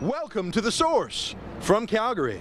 Welcome to The Source from Calgary.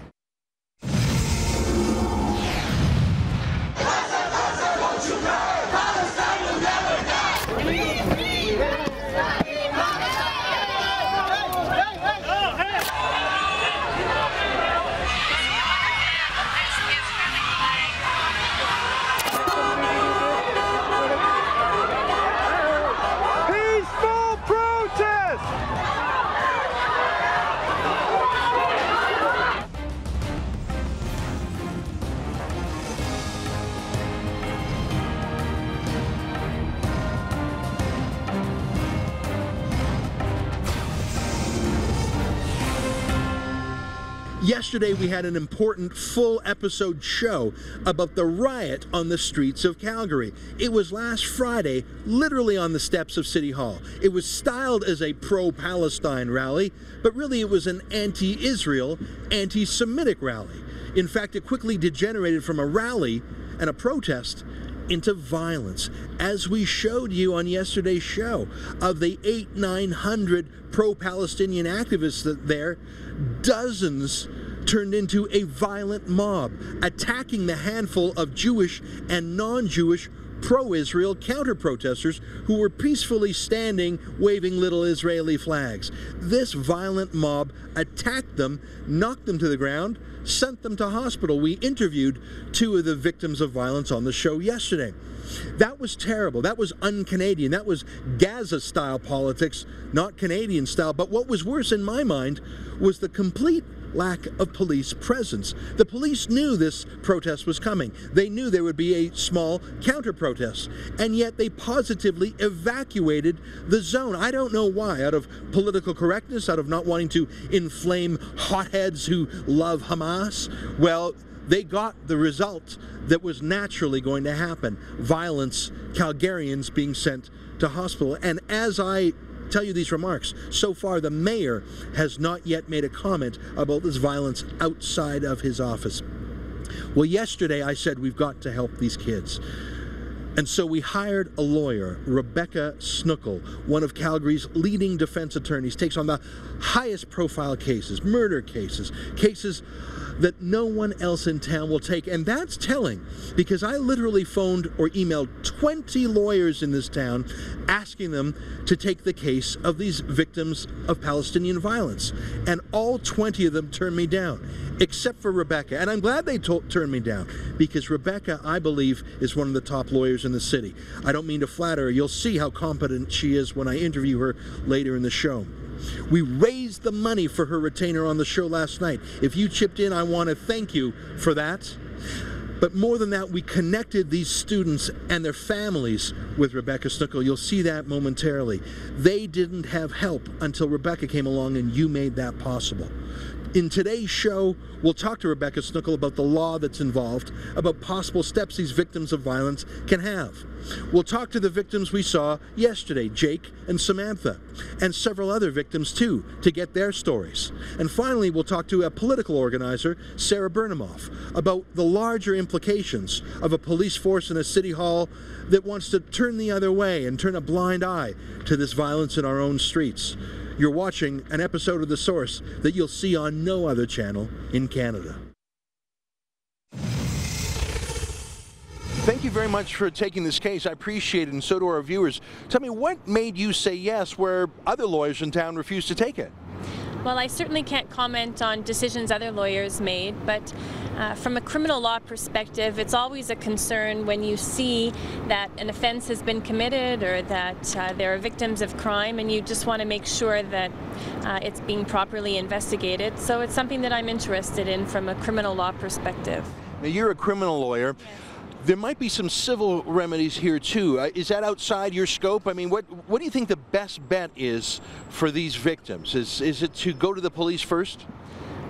Yesterday we had an important full episode show about the riot on the streets of Calgary. It was last Friday, literally on the steps of City Hall. It was styled as a pro-Palestine rally, but really it was an anti-Israel, anti-Semitic rally. In fact, it quickly degenerated from a rally and a protest into violence, as we showed you on yesterday's show. Of the 800-900 pro-Palestinian activists there, dozens turned into a violent mob, attacking the handful of Jewish and non-Jewish pro-Israel counter-protesters who were peacefully standing waving little Israeli flags. This violent mob attacked them, knocked them to the ground, sent them to hospital. We interviewed two of the victims of violence on the show yesterday. That was terrible. That was un-Canadian. That was Gaza-style politics, not Canadian style. But what was worse in my mind was the complete lack of police presence. The police knew this protest was coming. They knew there would be a small counter-protest, and yet they positively evacuated the zone. I don't know why, out of political correctness, out of not wanting to inflame hotheads who love Hamas. Well, they got the result that was naturally going to happen. Violence, Calgarians being sent to hospital. And as I tell you these remarks, so far the mayor has not yet made a comment about this violence outside of his office. Well, yesterday I said we've got to help these kids. And so we hired a lawyer, Rebecca Snookal, one of Calgary's leading defense attorneys, takes on the highest profile cases, murder cases, cases that no one else in town will take. And that's telling, because I literally phoned or emailed 20 lawyers in this town asking them to take the case of these victims of Palestinian violence. And all 20 of them turned me down, except for Rebecca. And I'm glad they turned me down, because Rebecca, I believe, is one of the top lawyers in the city. I don't mean to flatter her. You'll see how competent she is when I interview her later in the show. We raised the money for her retainer on the show last night. If you chipped in, I want to thank you for that. But more than that, we connected these students and their families with Rebecca Snookal. You'll see that momentarily. They didn't have help until Rebecca came along, and you made that possible. In today's show, we'll talk to Rebecca Snookal about the law that's involved, about possible steps these victims of violence can have. We'll talk to the victims we saw yesterday, Jake and Samantha, and several other victims too, to get their stories. And finally, we'll talk to a political organizer, Sarah Burnhamoff, about the larger implications of a police force in a city hall that wants to turn the other way and turn a blind eye to this violence in our own streets. You're watching an episode of The Source that you'll see on no other channel in Canada. Thank you very much for taking this case. I appreciate it, and so do our viewers. Tell me, what made you say yes where other lawyers in town refused to take it? Well, I certainly can't comment on decisions other lawyers made, but from a criminal law perspective, it's always a concern when you see that an offense has been committed or that there are victims of crime, and you just want to make sure that it's being properly investigated. So it's something that I'm interested in from a criminal law perspective. Now, you're a criminal lawyer. Yes. There might be some civil remedies here too. Is that outside your scope? I mean, what do you think the best bet is for these victims? Is it to go to the police first?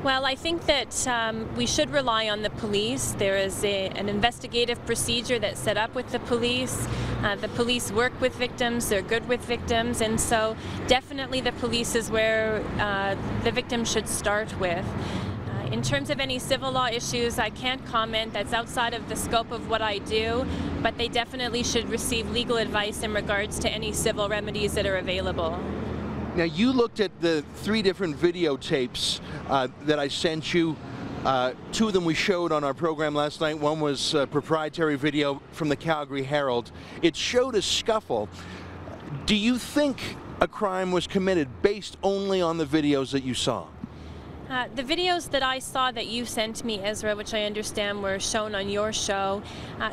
Well, I think that we should rely on the police. There is an investigative procedure that's set up with the police. The police work with victims, they're good with victims, and so definitely the police is where the victim should start with. In terms of any civil law issues, I can't comment. That's outside of the scope of what I do, but they definitely should receive legal advice in regards to any civil remedies that are available. Now, you looked at the 3 different videotapes that I sent you. 2 of them we showed on our program last night. One was a proprietary video from the Calgary Herald. It showed a scuffle. Do you think a crime was committed based only on the videos that you saw? The videos that I saw that you sent me, Ezra, which I understand were shown on your show,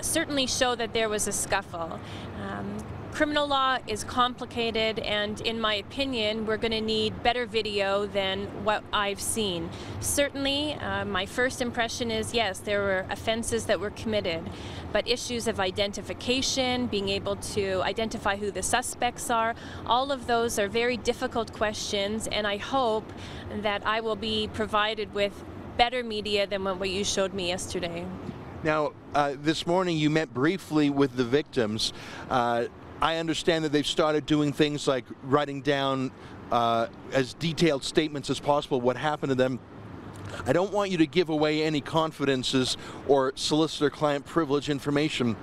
certainly show that there was a scuffle. Criminal law is complicated, and in my opinion, we're going to need better video than what I've seen. Certainly, my first impression is, yes, there were offenses that were committed, but issues of identification, being able to identify who the suspects are, all of those are very difficult questions, and I hope that I will be provided with better media than what you showed me yesterday. Now, this morning you met briefly with the victims. I understand that they've started doing things like writing down as detailed statements as possible what happened to them. I don't want you to give away any confidences or solicitor-client privilege information,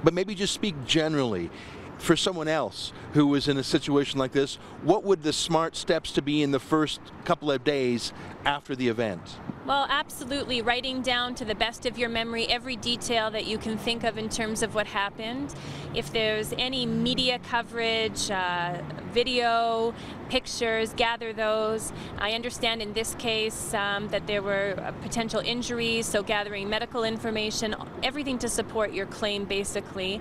but maybe just speak generally. For someone else who was in a situation like this, what would the smart steps to be in the first couple of days after the event? Well, absolutely, writing down to the best of your memory every detail that you can think of in terms of what happened. If there's any media coverage, video, pictures, gather those. I understand in this case that there were potential injuries, so gathering medical information, everything to support your claim basically.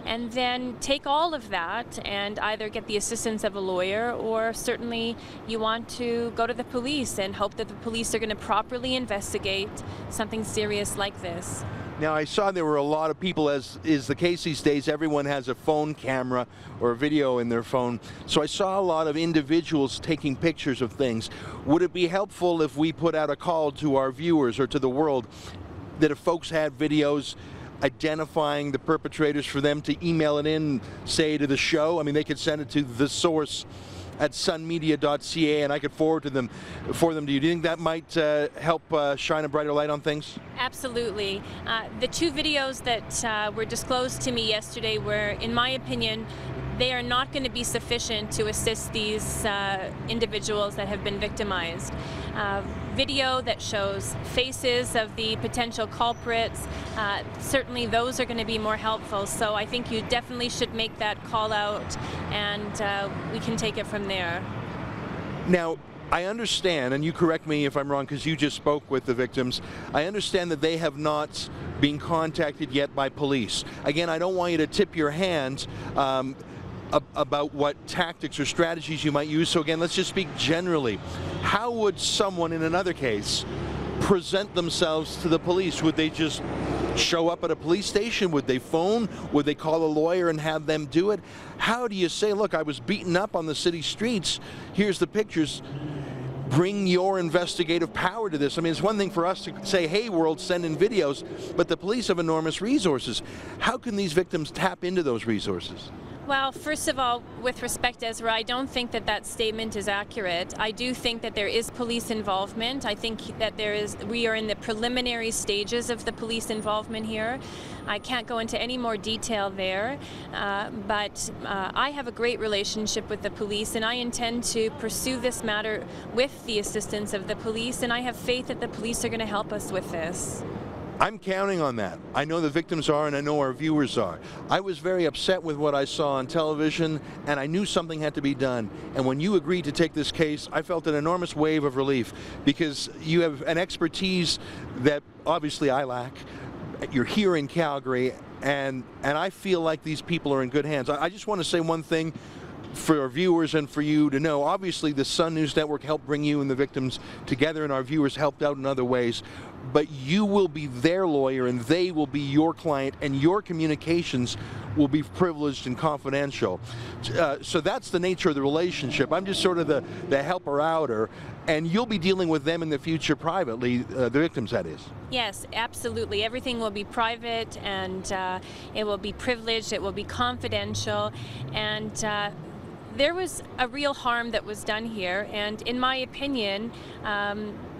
And then take all of that and either get the assistance of a lawyer, or certainly you want to go to the police and hope that the police are going to properly investigate something serious like this. Now, I saw there were a lot of people, as is the case these days. Everyone has a phone camera or a video in their phone. So I saw a lot of individuals taking pictures of things. Would it be helpful if we put out a call to our viewers or to the world that if folks had videos identifying the perpetrators, for them to email it in, say, to the show? I mean, they could send it to the source at sunmedia.ca and I could forward to them for them to you. Do you think that might help shine a brighter light on things? Absolutely. The 2 videos that were disclosed to me yesterday were, in my opinion, they are not going to be sufficient to assist these individuals that have been victimized. Video that shows faces of the potential culprits, certainly those are going to be more helpful. So I think you definitely should make that call out, and we can take it from there. Now, I understand, and you correct me if I'm wrong because you just spoke with the victims, I understand that they have not been contacted yet by police. Again, I don't want you to tip your hand about what tactics or strategies you might use. So again, let's just speak generally. How would someone in another case present themselves to the police? Would they just show up at a police station? Would they phone? Would they call a lawyer and have them do it? How do you say, look, I was beaten up on the city streets, here's the pictures, bring your investigative power to this? I mean, it's one thing for us to say, hey world, send in videos, but the police have enormous resources. How can these victims tap into those resources? Well, first of all, with respect, Ezra, I don't think that that statement is accurate. I do think that there is police involvement. I think that we are in the preliminary stages of the police involvement here. I can't go into any more detail there, but I have a great relationship with the police, and I intend to pursue this matter with the assistance of the police, and I have faith that the police are going to help us with this. I'm counting on that. I know the victims are, and I know our viewers are. I was very upset with what I saw on television, and I knew something had to be done. And when you agreed to take this case, I felt an enormous wave of relief, because you have an expertise that obviously I lack. You're here in Calgary, and I feel like these people are in good hands. I just want to say one thing for our viewers and for you to know. Obviously, the Sun News Network helped bring you and the victims together, and our viewers helped out in other ways. But you will be their lawyer, and they will be your client, and your communications will be privileged and confidential. So that's the nature of the relationship. I'm just sort of the helper-outer, and you'll be dealing with them in the future privately, the victims, that is. Yes, absolutely. Everything will be private, and it will be privileged, it will be confidential, and there was a real harm that was done here, and in my opinion,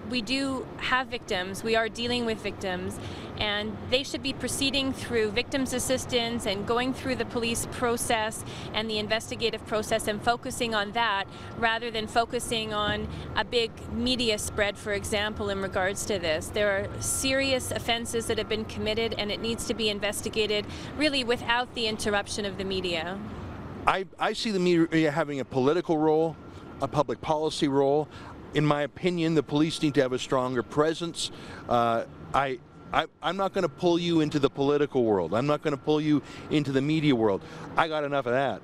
we do have victims. We are dealing with victims, and they should be proceeding through victims assistance and going through the police process and the investigative process and focusing on that rather than focusing on a big media spread, for example, in regards to this. There are serious offenses that have been committed, and it needs to be investigated really without the interruption of the media. I see the media having a political role, a public policy role. In my opinion, the police need to have a stronger presence. I'm not going to pull you into the political world. I'm not going to pull you into the media world. I got enough of that.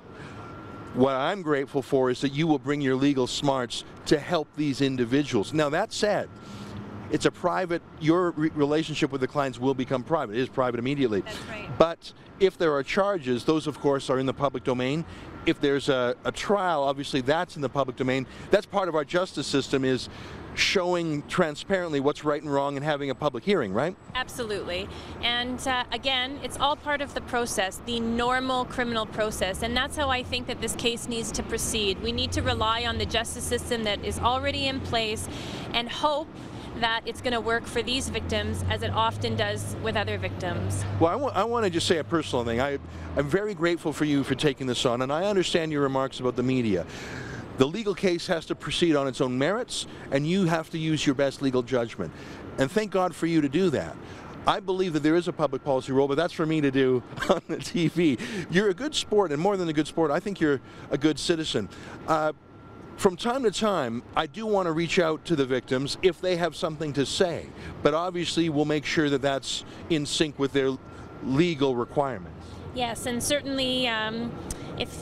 What I'm grateful for is that you will bring your legal smarts to help these individuals. Now, that said, it's a private, your relationship with the clients will become private. It is private immediately. That's right. But if there are charges, those of course are in the public domain. If there's a trial, obviously that's in the public domain. That's part of our justice system, is showing transparently what's right and wrong and having a public hearing, right? Absolutely. And again, it's all part of the process, the normal criminal process. And that's how I think that this case needs to proceed. We need to rely on the justice system that is already in place and hope that it's going to work for these victims as it often does with other victims. Well, I want to just say a personal thing. I'm very grateful for you for taking this on, and I understand your remarks about the media. The legal case has to proceed on its own merits, and you have to use your best legal judgment. And thank God for you to do that. I believe that there is a public policy role, but that's for me to do on the TV. You're a good sport, and more than a good sport, I think you're a good citizen. From time to time, I do want to reach out to the victims if they have something to say, but obviously we'll make sure that that's in sync with their legal requirements. Yes, and certainly if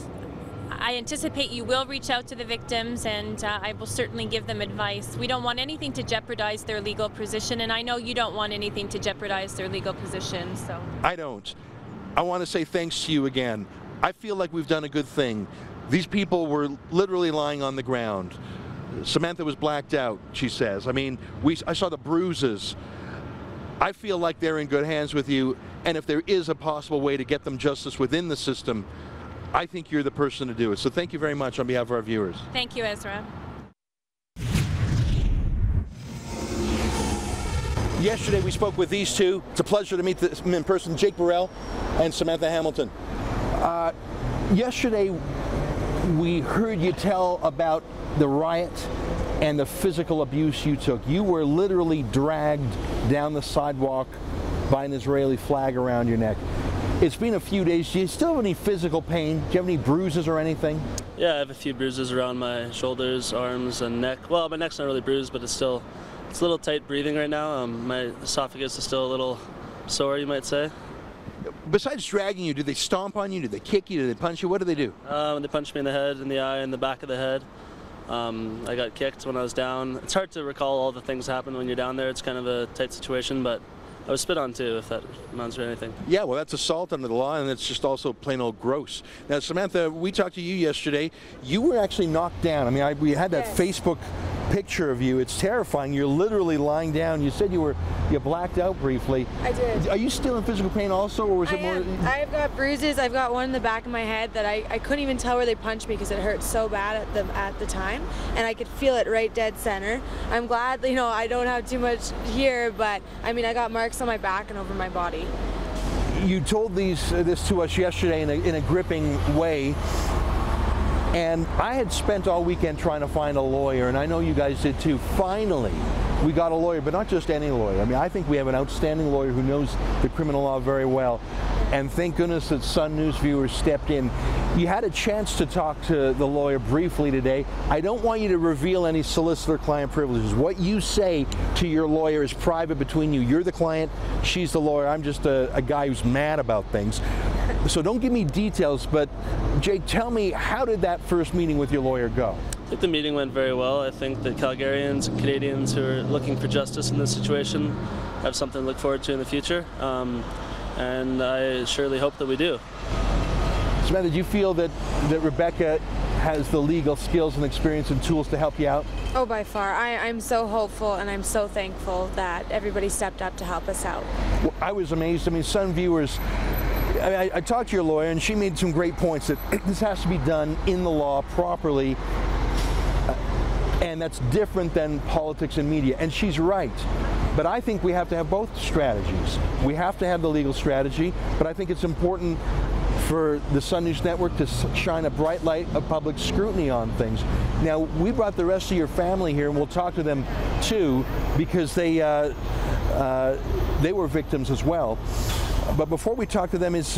I anticipate you will reach out to the victims, and I will certainly give them advice. We don't want anything to jeopardize their legal position, and I know you don't want anything to jeopardize their legal position. So I don't. I want to say thanks to you again. I feel like we've done a good thing. These people were literally lying on the ground. Samantha was blacked out, she says. I mean, I saw the bruises. I feel like they're in good hands with you, and if there is a possible way to get them justice within the system, I think you're the person to do it. So thank you very much on behalf of our viewers. Thank you, Ezra. Yesterday we spoke with these two. It's a pleasure to meet them in person, Jake Burrell and Samantha Hamilton. Yesterday we heard you tell about the riot and the physical abuse you took. You were literally dragged down the sidewalk by an Israeli flag around your neck. It's been a few days. Do you still have any physical pain? Do you have any bruises or anything? Yeah, I have a few bruises around my shoulders, arms, and neck. Well, my neck's not really bruised, but it's a little tight breathing right now. My esophagus is still a little sore, you might say. Besides dragging you, did they stomp on you? Did they kick you? Did they punch you? What did they do? They punched me in the head, in the eye, in the back of the head. I got kicked when I was down. It's hard to recall all the things that happen when you're down there. It's kind of a tight situation, but I was spit on too, if that amounts to anything. Yeah, well, that's assault under the law, and it's just also plain old gross. Now, Samantha, we talked to you yesterday. You were actually knocked down. I mean, we had that Facebook picture of you. It's terrifying. You're literally lying down. You said you blacked out briefly. I did. Are you still in physical pain also, or was it more? I've got bruises. I've got one in the back of my head that I couldn't even tell where they punched me because it hurt so bad at the time, and I could feel it right dead center. I'm glad, you know, I don't have too much here, but I mean, I got marks on my back and over my body. You told this to us yesterday in a gripping way. And I had spent all weekend trying to find a lawyer, and I know you guys did too. Finally, we got a lawyer, but not just any lawyer. I mean, I think we have an outstanding lawyer who knows the criminal law very well. And thank goodness that Sun News viewers stepped in. You had a chance to talk to the lawyer briefly today. I don't want you to reveal any solicitor-client privileges. What you say to your lawyer is private between you. You're the client, she's the lawyer. I'm just a guy who's mad about things. So don't give me details, but Jake, tell me, how did that first meeting with your lawyer go? I think the meeting went very well. I think that Calgarians and Canadians who are looking for justice in this situation have something to look forward to in the future. And I surely hope that we do. Samantha, do you feel that Rebecca has the legal skills and experience and tools to help you out? Oh, by far. I'm so hopeful, and I'm so thankful that everybody stepped up to help us out. Well, I was amazed. I mean, Sun viewers, I talked to your lawyer, and she made some great points that this has to be done in the law properly, and that's different than politics and media. And she's right. But I think we have to have both strategies. We have to have the legal strategy, but I think it's important for the Sun News Network to shine a bright light of public scrutiny on things. Now, we brought the rest of your family here, and we'll talk to them too, because they were victims as well. But before we talk to them, is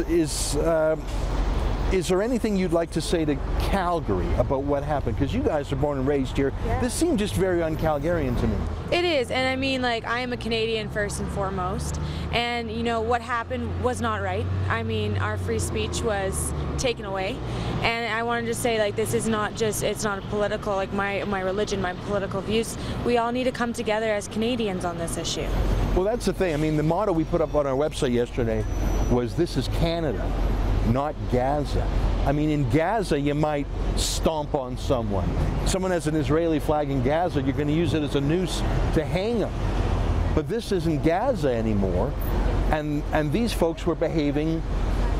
there anything you'd like to say to Calgary about what happened? Because you guys are born and raised here. Yeah. This seemed just very un-Calgarian to me. It is, and I mean, like, I am a Canadian first and foremost, and you know what happened was not right. I mean, our free speech was taken away, and I wanted to say, like, this is not just, it's not a political, like my religion, my political views. We all need to come together as Canadians on this issue. Well, that's the thing. I mean, the motto we put up on our website yesterday was, "This is Canada, not Gaza." I mean, in Gaza, you might stomp on someone. Someone has an Israeli flag in Gaza, you're going to use it as a noose to hang them. But this isn't Gaza anymore, and these folks were behaving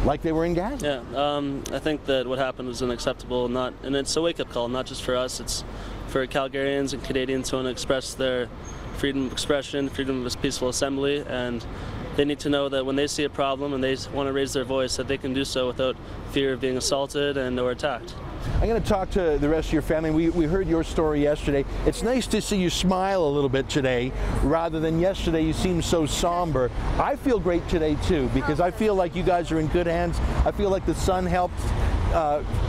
like they were in Gaza. Yeah, I think that what happened was unacceptable, and it's a wake-up call, not just for us, it's for Calgarians and Canadians who want to express their freedom of expression, freedom of peaceful assembly, and they need to know that when they see a problem and they want to raise their voice, that they can do so without fear of being assaulted or attacked. I'm going to talk to the rest of your family. We heard your story yesterday. It's nice to see you smile a little bit today, rather than yesterday you seemed so somber. I feel great today too, because I feel like you guys are in good hands. I feel like the Sun helped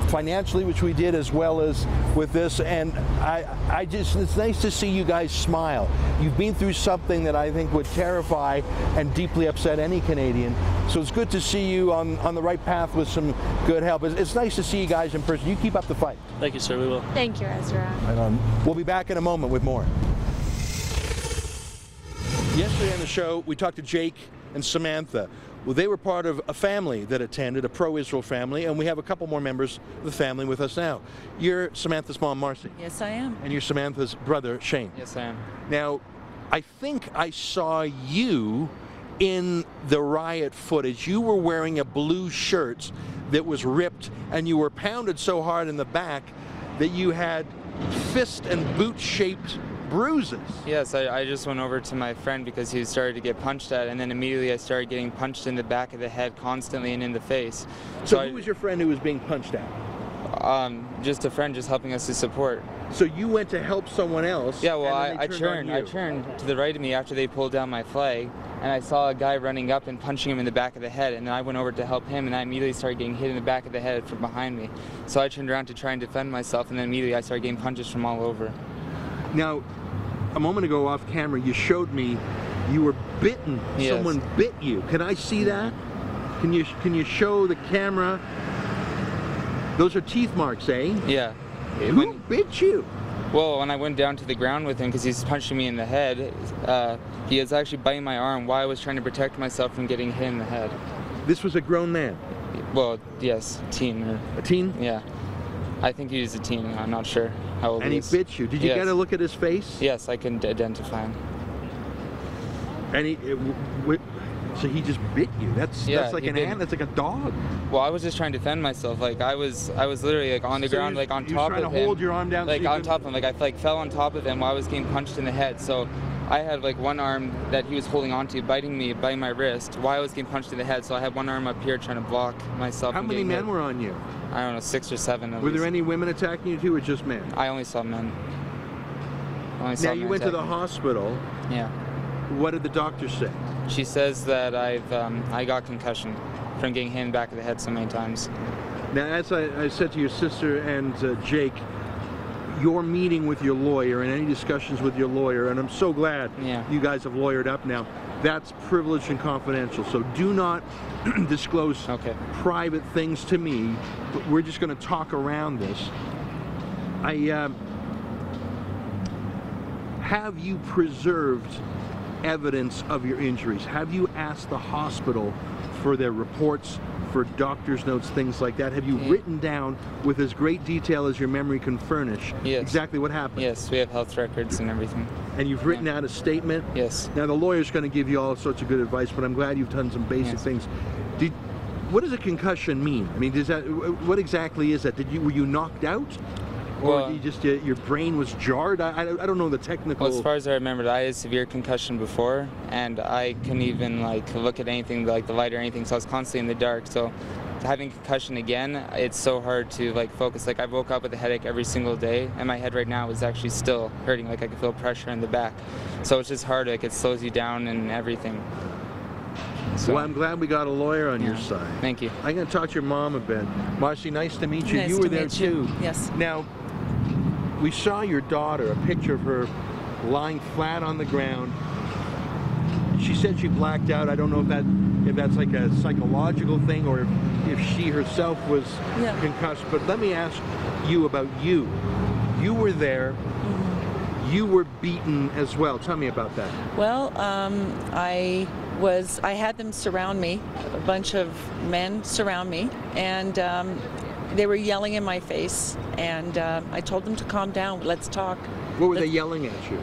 financially, which we did, as well as with this, and I just, it's nice to see you guys smile. You've been through something that I think would terrify and deeply upset any Canadian, so it's good to see you on the right path with some good help. It's nice to see you guys in person. You keep up the fight. Thank you, sir. We will. Thank you, Ezra. We'll be back in a moment with more. Yesterday on the show, we talked to Jake and Samantha. Well, they were part of a family that attended, a pro-Israel family, and we have a couple more members of the family with us now. You're Samantha's mom, Marcy. Yes, I am. And you're Samantha's brother, Shane. Yes, I am. Now, I think I saw you in the riot footage. You were wearing a blue shirt that was ripped, and you were pounded so hard in the back that you had fist and boot-shaped bruises. Yes, I just went over to my friend because he started to get punched at, and then immediately I started getting punched in the back of the head constantly and in the face. So who was your friend who was being punched at? Just a friend just helping us to support. So you went to help someone else? Yeah, well, and I turned to the right of me after they pulled down my flag, and I saw a guy running up and punching him in the back of the head, and then I went over to help him, and I immediately started getting hit in the back of the head from behind me. So I turned around to try and defend myself, and then immediately I started getting punches from all over. Now, a moment ago off camera, you showed me you were bitten. Yes. Someone bit you. Can I see that? Can you show the camera? Those are teeth marks, eh? Yeah. Who bit you? Well, when I went down to the ground with him because he's punching me in the head, he was actually biting my arm while I was trying to protect myself from getting hit in the head. This was a grown man? Well, yes, teen. A teen? Yeah. I think he was a teen. I'm not sure how old he is. And he bit you. Did you get a look at his face? Yes, I can identify him. And so he just bit you. That's like an ant. That's like a dog. Well, I was just trying to defend myself. Like I was literally like on the ground, like on top of him. You were trying to hold your arm down. Like on top of him. Like I fell on top of him while I was getting punched in the head. So I had like one arm that he was holding onto, biting my wrist while I was getting punched in the head. So I had one arm up here trying to block myself. How many men were on you? I don't know, 6 or 7. Were there any women attacking you too, or just men? I only saw men. Now you went to the hospital. Yeah. What did the doctor say? She says that I got concussion from getting hit in the back of the head so many times. Now, as I said to your sister and Jake, your meeting with your lawyer and any discussions with your lawyer, and I'm so glad you guys have lawyered up now, that's privileged and confidential. So do not disclose private things to me. But we're just going to talk around this. Have you preserved evidence of your injuries? Have you asked the hospital for their reports, for doctor's notes, things like that? Have you written down with as great detail as your memory can furnish exactly what happened? Yes, we have health records and everything. And you've written out a statement? Yes. Now the lawyer's going to give you all sorts of good advice, but I'm glad you've done some basic things. what does a concussion mean? I mean, what exactly is that? Were you knocked out? Or Well, you just your brain was jarred? I don't know the technical. Well, as far as I remember, I had a severe concussion before, and I couldn't even like look at anything like the light or anything, so I was constantly in the dark. So having concussion again, it's so hard to like focus. Like I woke up with a headache every single day, and my head right now is actually still hurting. Like I can feel pressure in the back. So it's just hard. Like it slows you down and everything. So, well, I'm glad we got a lawyer on your side. Thank you. I'm going to talk to your mom a bit. Marcy, nice to meet you. Nice you were to there meet you. too. Yes. Now, we saw your daughter, a picture of her lying flat on the ground. She said she blacked out. I don't know if that's like a psychological thing or if she herself was concussed. But let me ask you about you. You were there. Mm-hmm. You were beaten as well. Tell me about that. Well, I had them surround me, a bunch of men surround me, and they were yelling in my face, and I told them to calm down, let's talk. What were they yelling at you?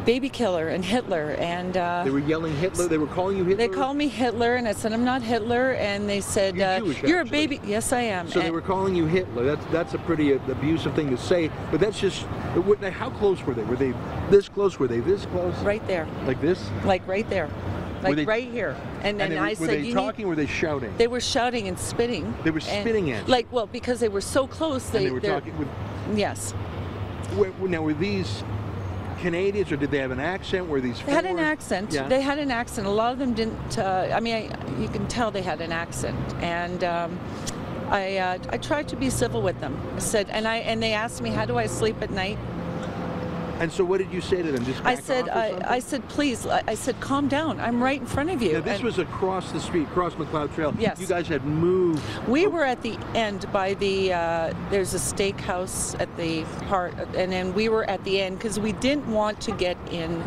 Baby killer and Hitler, and they were yelling Hitler. They were calling you Hitler. They called me Hitler, and I said I'm not Hitler, and they said You're Jewish, you're a actually. baby. Yes, I am. So they were calling you Hitler. That's a pretty abusive thing to say. But that's just how close were they? Were they this close? Were they this close? Right there. Like this? Like right there. Like right here. And then I said, were they talking or were they shouting? They were shouting and spitting. They were spitting at you? Like, well, because they were so close. They were talking with... Yes. Now, were these Canadians or did they have an accent? Were these They had an accent. Yeah. They had an accent. A lot of them didn't. I mean, you can tell they had an accent. And I tried to be civil with them. I said, and they asked me, how do I sleep at night? And so what did you say to them? Just back off or something? I said, please, I said, calm down. I'm right in front of you. Now, this was across the street, across McLeod Trail. Yes. You guys had moved. We were at the end by the, there's a steakhouse at the part, and then we were at the end because we didn't want to get in.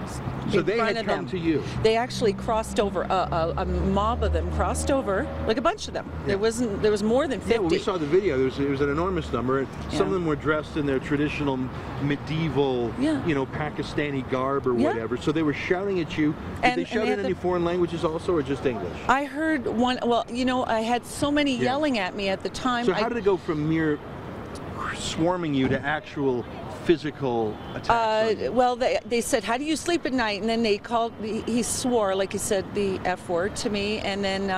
So they had come to you. They actually crossed over. A mob of them crossed over, like a bunch of them. Yeah. There was more than 50. Yeah, well, we saw the video. It was an enormous number. Some of them were dressed in their traditional medieval, Pakistani garb or whatever. So they were shouting at you. Did they shout in any foreign languages also, or just English? I heard one. Well, I had so many yelling at me at the time. So how did it go from mere swarming you to actual physical attacks? Well, they said, how do you sleep at night? And then they called, he swore, like he said the F word to me. And then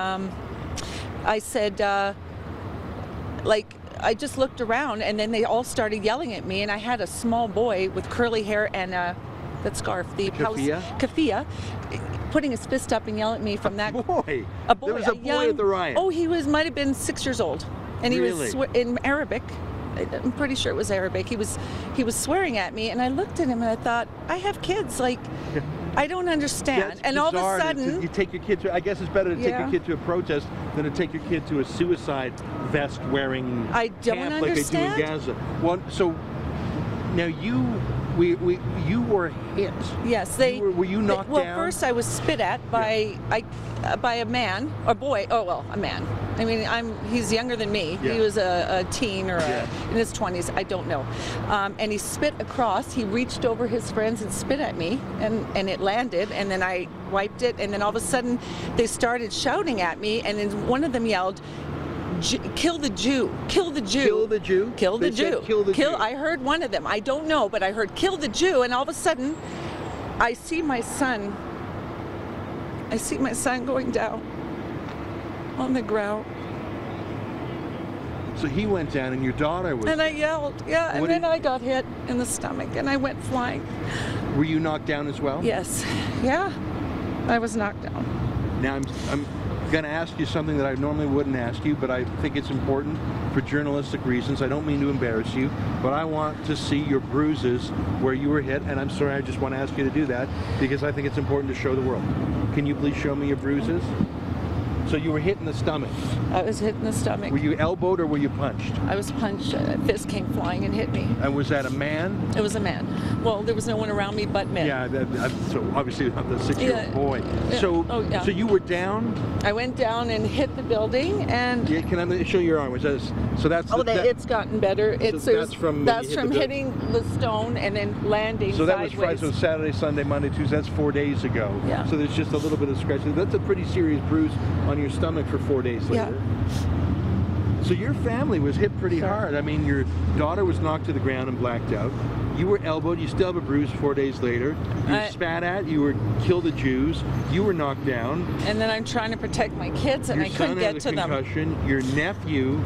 I said, I just looked around, and then they all started yelling at me. And I had a small boy with curly hair and that scarf, the keffiyeh, putting his fist up and yelling at me from that. Boy. A boy. There was a boy at the riot. Oh, he might have been 6 years old. And he was in Arabic. I'm pretty sure it was Arabic. He was swearing at me, and I looked at him and I thought, I have kids. Like, I don't understand. That's and all bizarre. of a sudden, you take your kid to. I guess it's better to take your kid to a protest than to take your kid to a suicide vest wearing camp like they do in Gaza. Well, so now you were hit. Yes, were you knocked down? Well, first I was spit at by a man, or boy. Oh well, a man. I mean, he's younger than me. Yeah. He was a teen or in his 20s. I don't know. And he spit across. He reached over his friends and spit at me, and it landed. And then I wiped it. And then all of a sudden, they started shouting at me. And then one of them yelled, "Kill the Jew! Kill the Jew! Kill the Jew! Kill the Jew! Kill the Jew!" I heard one of them. I don't know, but I heard "Kill the Jew!" And all of a sudden, I see my son going down on the ground. So he went down, and your daughter was. And I yelled, and then I got hit in the stomach, and I went flying. Were you knocked down as well? Yes, I was knocked down. Now I'm going to ask you something that I normally wouldn't ask you, but I think it's important for journalistic reasons. I don't mean to embarrass you, but I want to see your bruises where you were hit, and I'm sorry, I just want to ask you to do that because I think it's important to show the world. Can you please show me your bruises? So you were hit in the stomach. I was hit in the stomach. Were you elbowed or were you punched? I was punched. A fist came flying and hit me. And was that a man? It was a man. Well, there was no one around me but men. Yeah, so obviously not the 6-year-old boy. Yeah. So you were down? I went down and hit the building, and can I show your arm? So that's it's gotten better. That's from hitting the stone and then landing so sideways. That was Friday, so Saturday, Sunday, Monday, Tuesday. That's 4 days ago. Yeah. So there's just a little bit of scratch. That's a pretty serious bruise on on your stomach for 4 days later. Yeah. So your family was hit pretty hard. I mean, your daughter was knocked to the ground and blacked out. You were elbowed. You still have a bruise 4 days later. You were spat at. You were killed the Jews. You were knocked down. And then I'm trying to protect my kids, and I couldn't get to them. Your nephew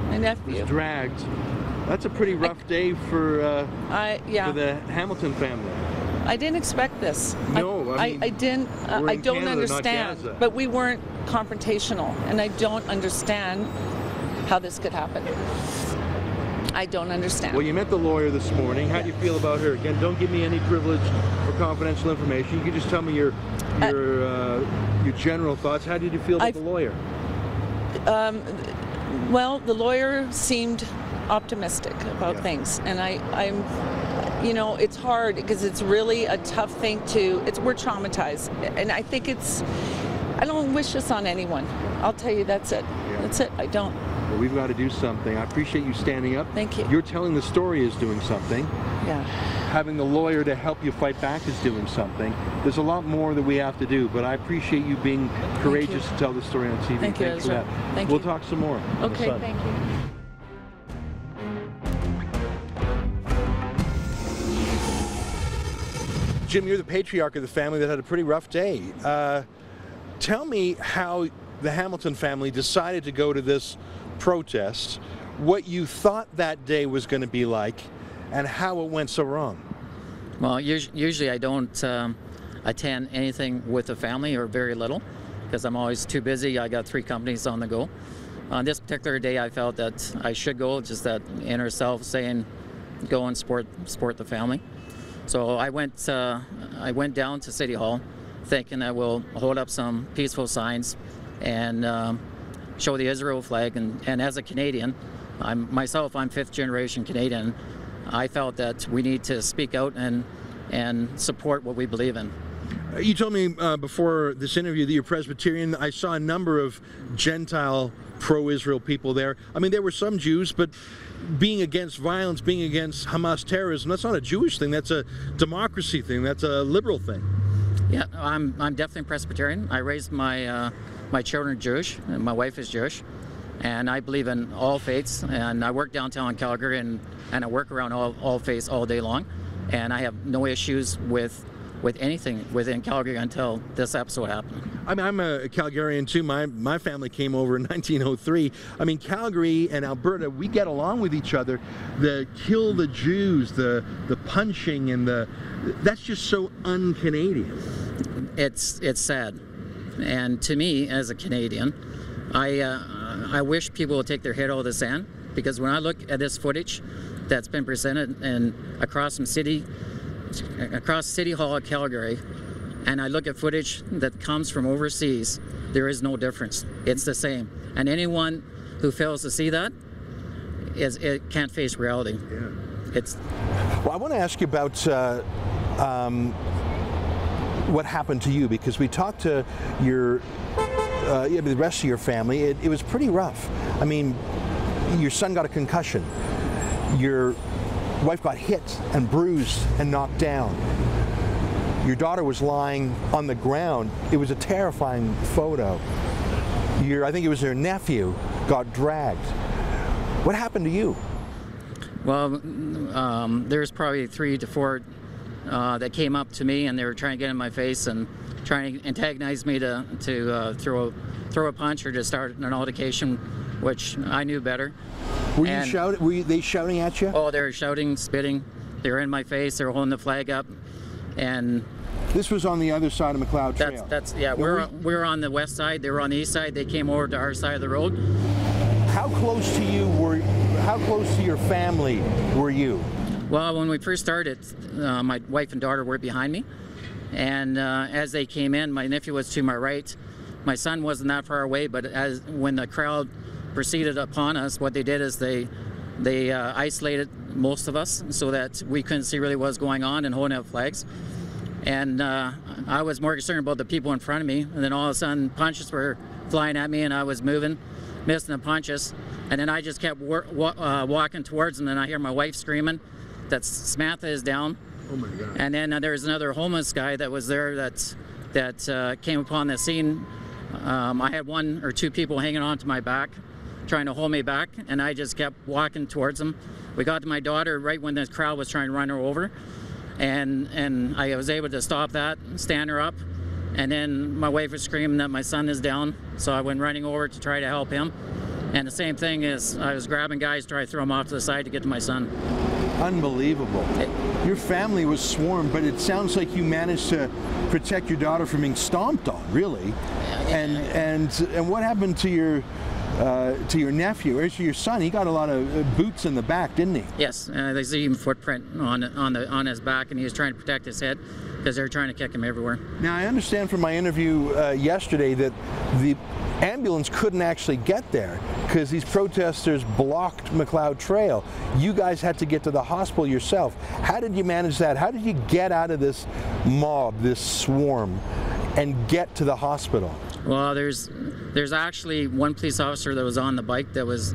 was dragged. That's a pretty rough day for the Hamilton family. I didn't expect this. No, I didn't. I don't Canada, understand. not Gaza. But we weren't confrontational, and I don't understand how this could happen. I don't understand. Well, you met the lawyer this morning. How do you feel about her? Again, don't give me any privileged or confidential information. You can just tell me your general thoughts. How did you feel about the lawyer? Well, the lawyer seemed optimistic about things, and I'm, you know, it's hard because it's really a tough thing we're traumatized, and I think I don't wish this on anyone. I'll tell you, that's it. Yeah. That's it. I don't. Well, we've got to do something. I appreciate you standing up. Thank you. You're telling the story is doing something. Yeah. Having the lawyer to help you fight back is doing something. There's a lot more that we have to do, but I appreciate you being courageous to tell the story on TV. Thank you, Thanks for Ezra. that. Thank we'll you. talk some more. Okay, thank you. Jim, you're the patriarch of the family that had a pretty rough day. Tell me how the Hamilton family decided to go to this protest, what you thought that day was going to be like, and how it went so wrong. Well, usually I don't attend anything with the family, or very little, because I'm always too busy. I got 3 companies on the go. On this particular day, I felt that I should go, just that inner self saying, go and support the family. So I went down to City Hall, thinking that we'll hold up some peaceful signs and show the Israel flag. And as a Canadian, I'm 5th generation Canadian. I felt that we need to speak out and support what we believe in. You told me before this interview that you're Presbyterian. I saw a number of Gentile pro-Israel people there. I mean, there were some Jews, but being against violence, being against Hamas terrorism, that's not a Jewish thing. That's a democracy thing. That's a liberal thing. Yeah, I'm definitely Presbyterian. I raised my children Jewish, and my wife is Jewish, and I believe in all faiths. And I work downtown in Calgary, and I work around all faiths all day long, and I have no issues with anything within Calgary until this episode happened. I mean, I'm a Calgarian too. My family came over in 1903. I mean, Calgary and Alberta, we get along with each other. The kill the Jews, the punching, and that's just so un-Canadian. It's sad. And to me, as a Canadian, I wish people would take their head out of the sand, because when I look at this footage that's been presented across City Hall at Calgary, and I look at footage that comes from overseas, there is no difference. It's the same. And anyone who fails to see that it can't face reality. Yeah. Well, I want to ask you about what happened to you, because we talked to the rest of your family. It was pretty rough. I mean, your son got a concussion. Your wife got hit and bruised and knocked down. Your daughter was lying on the ground. It was a terrifying photo. I think it was her nephew got dragged. What happened to you? Well, there's probably 3 to 4 that came up to me, and they were trying to get in my face and trying to antagonize me to throw a punch or to start an altercation, which I knew better. Were they shouting at you? Oh, they were shouting, spitting. They were in my face. They were holding the flag up, and this was on the other side of McLeod Trail. We're on the west side. They were on the east side. They came over to our side of the road. How close to your family were you? Well, when we first started, my wife and daughter were behind me, and as they came in, my nephew was to my right. My son wasn't that far away, but when the crowd proceeded upon us, what they did is they isolated most of us so that we couldn't see really what was going on and holding up flags. And I was more concerned about the people in front of me, and then all of a sudden punches were flying at me, and I was moving, missing the punches, and then I just kept walking towards them, and I hear my wife screaming that Samantha is down. Oh my God. And then there's another homeless guy that was there that came upon the scene I had 1 or 2 people hanging on to my back, trying to hold me back, and I just kept walking towards them. We got to my daughter right when the crowd was trying to run her over, and I was able to stop that, stand her up, and then my wife was screaming that my son is down, so I went running over to try to help him. And the same thing is, I was grabbing guys to try to throw them off to the side to get to my son. Unbelievable. Your family was swarmed, but it sounds like you managed to protect your daughter from being stomped on, really. And what happened to your nephew, or to your son? He got a lot of boots in the back, didn't he? Yes, there's even footprint on his back, and he was trying to protect his head because they were trying to kick him everywhere. Now, I understand from my interview yesterday that the ambulance couldn't actually get there because these protesters blocked McLeod Trail. You guys had to get to the hospital yourself. How did you manage that? How did you get out of this mob, this swarm, and get to the hospital? Well, there's actually 1 police officer that was on the bike that was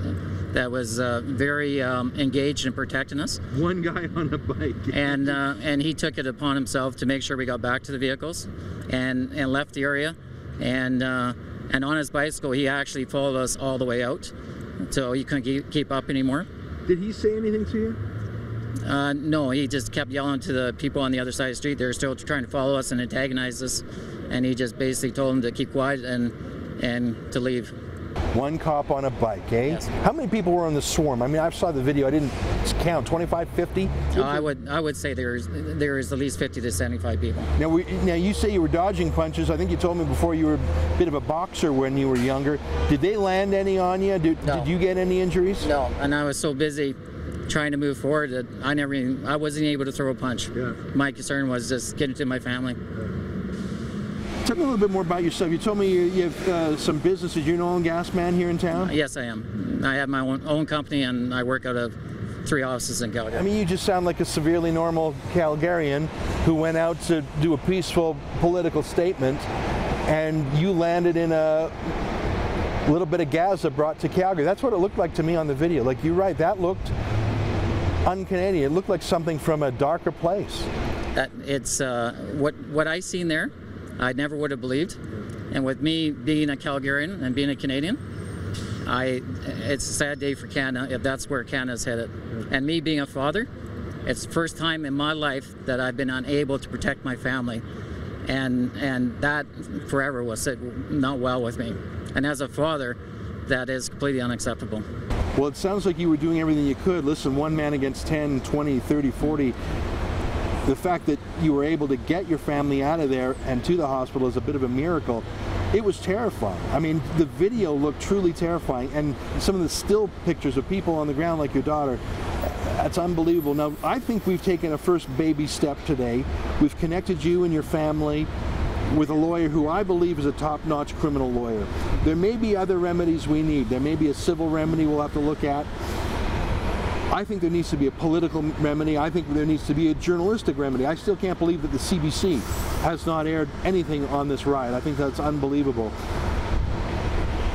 very engaged in protecting us. 1 guy on a bike. And he took it upon himself to make sure we got back to the vehicles and left the area. And on his bicycle, he actually followed us all the way out, so he couldn't keep up anymore. Did he say anything to you? No, he just kept yelling to the people on the other side of the street. They were still trying to follow us and antagonize us, and he just basically told them to keep quiet and to leave. 1 cop on a bike, eh? Yes. How many people were on the swarm? I mean, I saw the video. I didn't count. 25, 50? I would say there is at least 50 to 75 people. Now you say you were dodging punches. I think you told me before you were a bit of a boxer when you were younger. Did they land any on you? No. Did you get any injuries? No. And I was so busy trying to move forward that I wasn't able to throw a punch. Yeah. My concern was just getting to my family. Talk a little bit more about yourself. You told me you have some businesses. You're an oil and gas man here in town? Yes, I am. I have my own company, and I work out of 3 offices in Calgary. I mean, you just sound like a severely normal Calgarian who went out to do a peaceful political statement, and you landed in a little bit of Gaza brought to Calgary. That's what it looked like to me on the video. Like, you're right, that looked un-Canadian. It looked like something from a darker place. It's what I seen there, I never would have believed. And with me being a Calgarian and being a Canadian, it's a sad day for Canada if that's where Canada's headed. And me being a father, it's the first time in my life that I've been unable to protect my family. And that forever will sit not well with me. And as a father, that is completely unacceptable. Well, it sounds like you were doing everything you could. Listen, 1 man against 10, 20, 30, 40. The fact that you were able to get your family out of there and to the hospital is a bit of a miracle. It was terrifying. I mean, the video looked truly terrifying, and some of the still pictures of people on the ground like your daughter, that's unbelievable. Now, I think we've taken a first baby step today. We've connected you and your family with a lawyer who I believe is a top-notch criminal lawyer. There may be other remedies we need. There may be a civil remedy we'll have to look at. I think there needs to be a political remedy. I think there needs to be a journalistic remedy. I still can't believe that the CBC has not aired anything on this riot. I think that's unbelievable.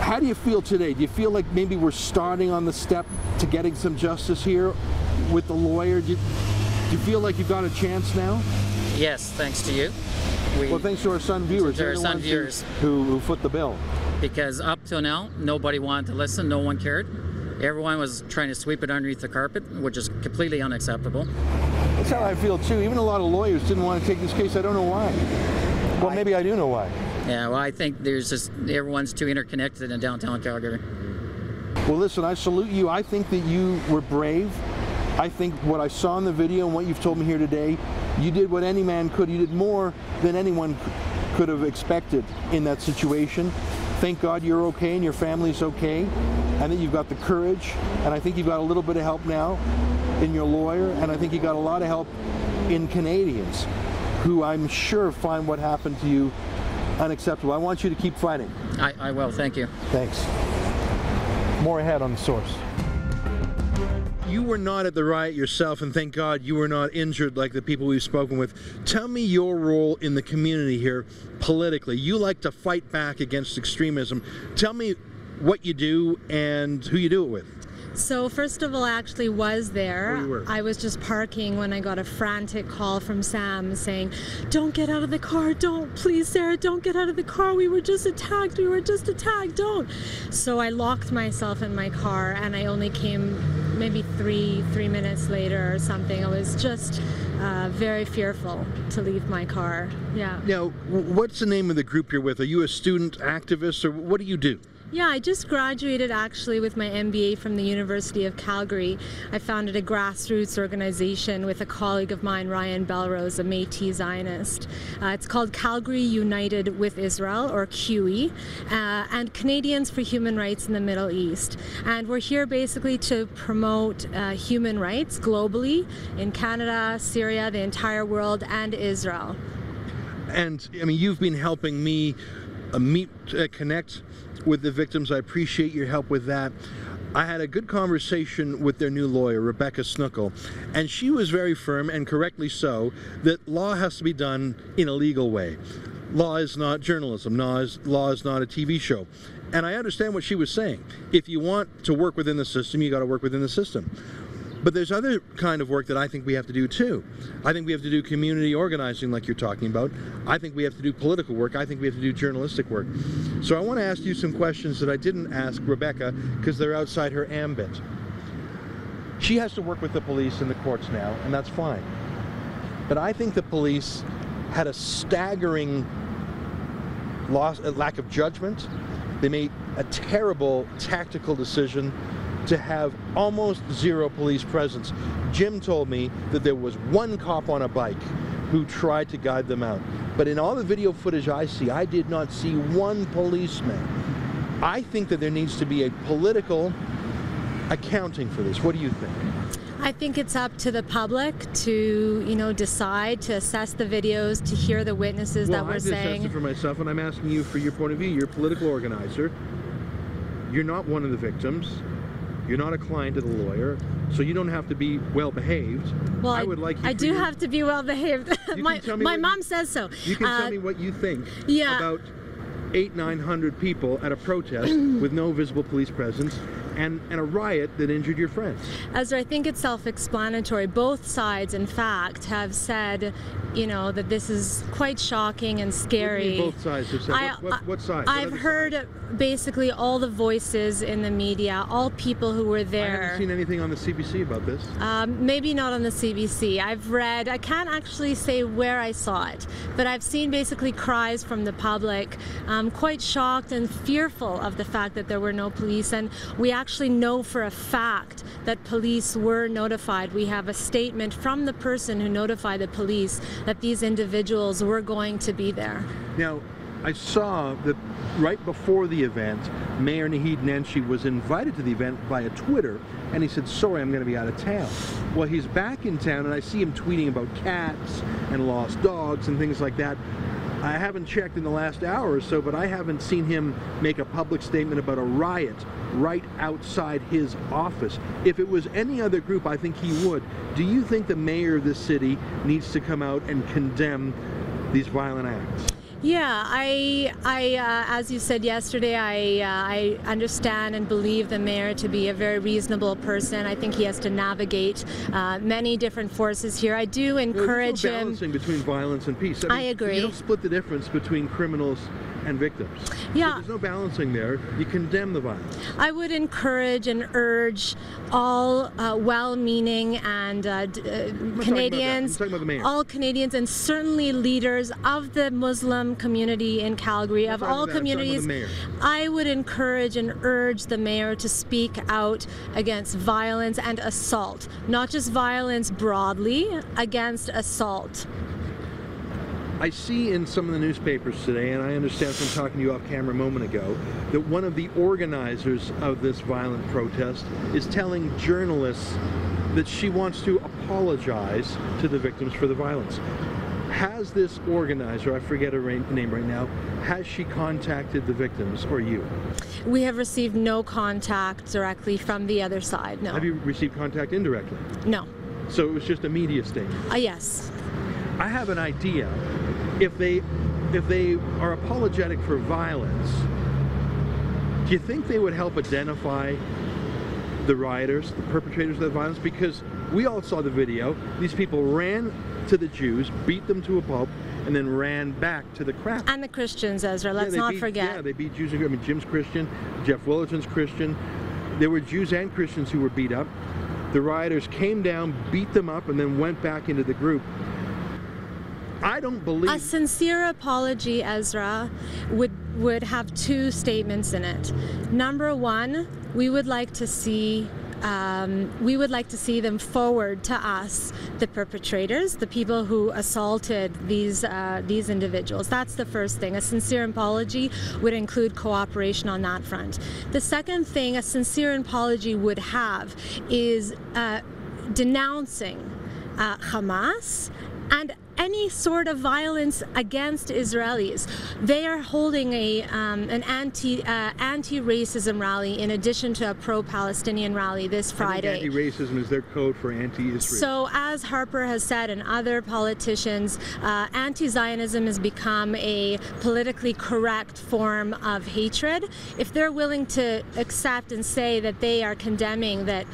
How do you feel today? Do you feel like maybe we're starting on the step to getting some justice here with the lawyer? Do you feel like you've got a chance now? Yes, thanks to you. Well, thanks to our Sun viewers. To our Sun viewers. Who foot the bill. Because up till now, nobody wanted to listen. No one cared. Everyone was trying to sweep it underneath the carpet, which is completely unacceptable. That's how I feel too. Even a lot of lawyers didn't want to take this case. I don't know why. Well, maybe I do know why. Yeah, well, I think there's just, everyone's too interconnected in downtown Calgary. Well, listen, I salute you. I think that you were brave. I think what I saw in the video and what you've told me here today, you did what any man could. You did more than anyone could have expected in that situation. Thank God you're okay and your family's okay, and that you've got the courage, and I think you've got a little bit of help now in your lawyer, and I think you got a lot of help in Canadians who I'm sure find what happened to you unacceptable. I want you to keep fighting. I will, thank you. Thanks. More ahead on The Source. You were not at the riot yourself, and thank God you were not injured like the people we've spoken with. Tell me your role in the community here politically. You like to fight back against extremism. Tell me what you do and who you do it with. So first of all, I actually was there. Oh, you were. I was just parking when I got a frantic call from Sam saying, "Don't get out of the car, don't, please Sarah, don't get out of the car, we were just attacked, don't." So I locked myself in my car and I only came maybe three minutes later or something. I was just very fearful to leave my car, yeah. Now, what's the name of the group you're with? Are you a student activist, or what do you do? Yeah, I just graduated actually with my MBA from the University of Calgary. I founded a grassroots organization with a colleague of mine, Ryan Belrose, a Métis Zionist. It's called Calgary United with Israel, or QE, and Canadians for Human Rights in the Middle East. And we're here basically to promote human rights globally in Canada, Syria, the entire world, and Israel. And I mean, you've been helping me connect with the victims. I appreciate your help with that. I had a good conversation with their new lawyer, Rebecca Snookle, and she was very firm, and correctly so, that law has to be done in a legal way. Law is not journalism. Law is not a TV show. And I understand what she was saying. If you want to work within the system, you got to work within the system. But there's other kind of work that I think we have to do too. I think we have to do community organizing like you're talking about. I think we have to do political work. I think we have to do journalistic work. So I want to ask you some questions that I didn't ask Rebecca because they're outside her ambit. She has to work with the police and the courts now, and that's fine. But I think the police had a staggering lack of judgment. They made a terrible tactical decision to have almost zero police presence. Jim told me that there was one cop on a bike who tried to guide them out. But in all the video footage I see, I did not see one policeman. I think that there needs to be a political accounting for this. What do you think? I think it's up to the public to, decide, to assess the videos, to hear the witnesses that we're saying. Well, I just assessed it for myself, and I'm asking you for your point of view. You're a political organizer. You're not one of the victims. You're not a client of the lawyer, so you don't have to be well behaved. Well, I would like you. I do have to be well behaved. My mom says so. You can tell me what you think about 800-900 people at a protest with no visible police presence and a riot that injured your friends. Ezra, I think it's self-explanatory. Both sides, in fact, have said, that this is quite shocking and scary. What do you mean both sides have said? What side? I've heard basically all the voices in the media, all people who were there. I haven't seen anything on the CBC about this. Maybe not on the CBC. I've read, I can't actually say where I saw it, but I've seen basically cries from the public, quite shocked and fearful of the fact that there were no police, and we actually know for a fact that police were notified. We have a statement from the person who notified the police that these individuals were going to be there. Now, I saw that right before the event, Mayor Naheed Nenshi was invited to the event via Twitter, and he said, "Sorry, I'm going to be out of town." Well, he's back in town, and I see him tweeting about cats and lost dogs and things like that. I haven't checked in the last hour or so, but I haven't seen him make a public statement about a riot right outside his office. If it was any other group, I think he would. Do you think the mayor of this city needs to come out and condemn these violent acts? Yeah, as you said yesterday, I understand and believe the mayor to be a very reasonable person. I think he has to navigate many different forces here. I do encourage him. There's no balancing between violence and peace. I agree. You don't split the difference between criminals and victims. Yeah. So there's no balancing there. You condemn the violence. I would encourage and urge all well-meaning and Canadians, all Canadians, and certainly leaders of the Muslim community in Calgary, of all communities. I would encourage and urge the mayor to speak out against violence and assault, not just violence broadly, against assault. I see in some of the newspapers today, and I understand from talking to you off camera a moment ago, that one of the organizers of this violent protest is telling journalists that she wants to apologize to the victims for the violence. Has this organizer, I forget her name right now, has she contacted the victims or you? We have received no contact directly from the other side, no. Have you received contact indirectly? No. So it was just a media statement? Yes. I have an idea. If they are apologetic for violence, do you think they would help identify the rioters, the perpetrators of the violence, because we all saw the video. These people ran to the Jews, beat them to a pulp, and then ran back to the crowd. And the Christians, Ezra, let's not forget. Yeah, they beat Jews. I mean, Jim's Christian, Jeff Willerton's Christian. There were Jews and Christians who were beat up. The rioters came down, beat them up, and then went back into the group. I don't believe... A sincere apology, Ezra, would have two statements in it. Number one, we would like to see them forward to us, the perpetrators, the people who assaulted these individuals. That's the first thing. A sincere apology would include cooperation on that front. The second thing a sincere apology would have is denouncing Hamas and any sort of violence against Israelis. They are holding an anti-racism rally in addition to a pro-Palestinian rally this Friday. Anti-racism is their code for anti-Israel. So as Harper has said and other politicians, anti-Zionism has become a politically correct form of hatred. If they're willing to accept and say that they are condemning, that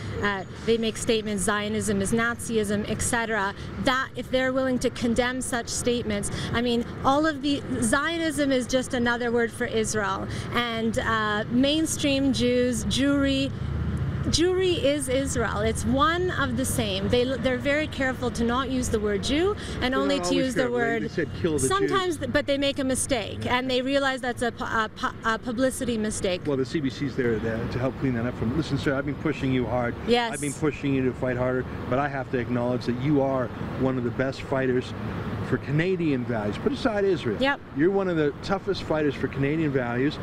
they make statements, Zionism is Nazism, etc., that if they're willing to condemn such statements, I mean, all of the Zionism is just another word for Israel, and mainstream Jews, Jewry is Israel. It's one of the same. They're very careful to not use the word Jew and only to use the word. They said kill the sometimes, Jews. But they make a mistake, and they realize that's a publicity mistake. Well, the CBC's there to help clean that up. Listen, sir, I've been pushing you hard. Yes. I've been pushing you to fight harder, but I have to acknowledge that you are one of the best fighters for Canadian values. Put aside Israel. Yep. You're one of the toughest fighters for Canadian values.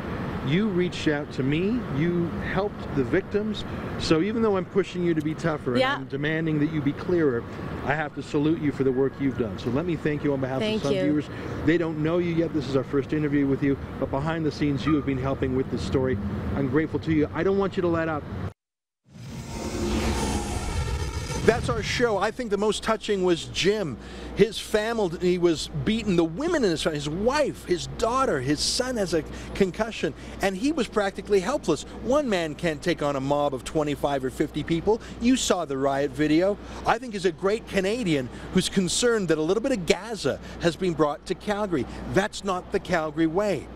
You reached out to me. You helped the victims. So even though I'm pushing you to be tougher and I'm demanding that you be clearer, I have to salute you for the work you've done. So let me thank you on behalf of some viewers. They don't know you yet. This is our first interview with you, but behind the scenes, you have been helping with this story. I'm grateful to you. I don't want you to let up. That's our show. I think the most touching was Jim. His family was beaten. The women in his family, his wife, his daughter, his son has a concussion, and he was practically helpless. One man can't take on a mob of 25 or 50 people. You saw the riot video. I think he's a great Canadian who's concerned that a little bit of Gaza has been brought to Calgary. That's not the Calgary way.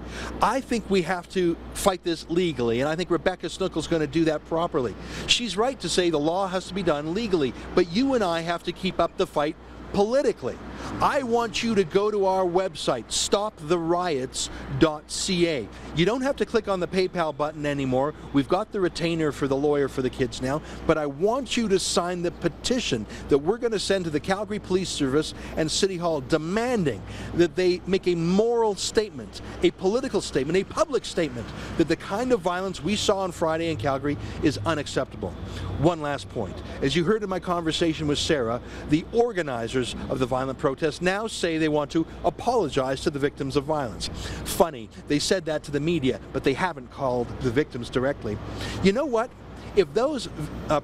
I think we have to fight this legally, and I think Rebecca Snookle's going to do that properly. She's right to say the law has to be done legally, but you and I have to keep up the fight politically. I want you to go to our website, stoptheriots.ca. You don't have to click on the PayPal button anymore. We've got the retainer for the lawyer for the kids now, but I want you to sign the petition that we're going to send to the Calgary Police Service and City Hall demanding that they make a moral statement, a political statement, a public statement that the kind of violence we saw on Friday in Calgary is unacceptable. One last point. As you heard in my conversation with Sarah, the organizers of the violent protests now say they want to apologize to the victims of violence. Funny, they said that to the media, but they haven't called the victims directly. You know what? If those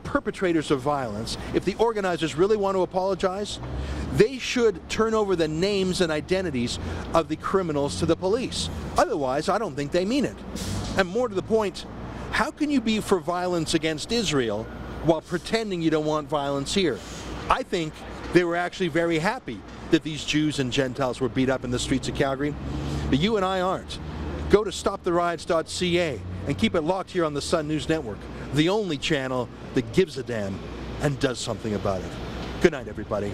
perpetrators of violence, if the organizers really want to apologize, they should turn over the names and identities of the criminals to the police. Otherwise, I don't think they mean it. And more to the point, how can you be for violence against Israel while pretending you don't want violence here? I think they were actually very happy that these Jews and Gentiles were beat up in the streets of Calgary, but you and I aren't. Go to stoptheriots.ca and keep it locked here on the Sun News Network, the only channel that gives a damn and does something about it. Good night, everybody.